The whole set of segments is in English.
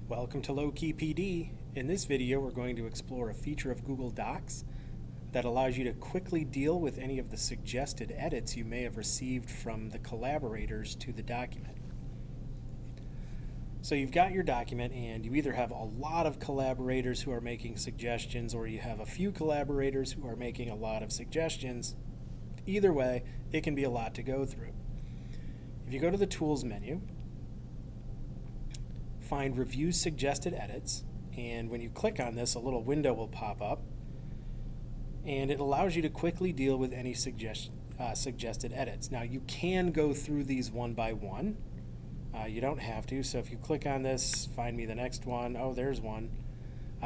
Welcome to Low-Key PD. In this video, we're going to explore a feature of Google Docs that allows you to quickly deal with any of the suggested edits you may have received from the collaborators to the document. So you've got your document and you either have a lot of collaborators who are making suggestions or you have a few collaborators who are making a lot of suggestions. Either way, it can be a lot to go through. If you go to the Tools menu, find Review Suggested Edits, and when you click on this, a little window will pop up, and it allows you to quickly deal with any suggested edits. Now, you can go through these one by one. You don't have to, so if you click on this, find me the next one. Oh, there's one.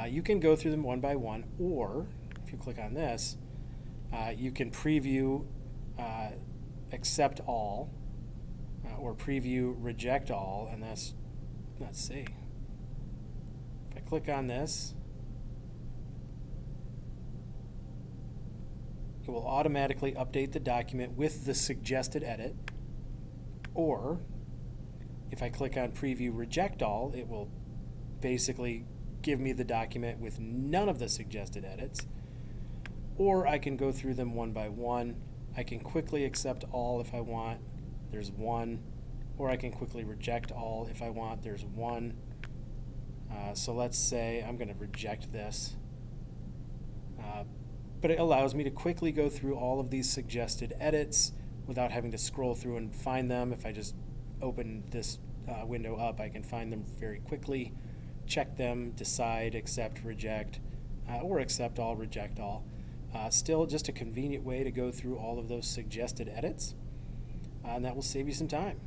You can go through them one by one, or if you click on this, you can preview Accept All, or preview Reject All, and that's, let's see. If I click on this, it will automatically update the document with the suggested edit. Or if I click on Preview Reject All, it will basically give me the document with none of the suggested edits. Or I can go through them one by one. I can quickly accept all if I want. There's one. Or I can quickly reject all if I want. There's one. So let's say I'm going to reject this. But it allows me to quickly go through all of these suggested edits without having to scroll through and find them. If I just open this window up, I can find them very quickly, check them, decide, accept, reject, or accept all, reject all. Still just a convenient way to go through all of those suggested edits, and that will save you some time.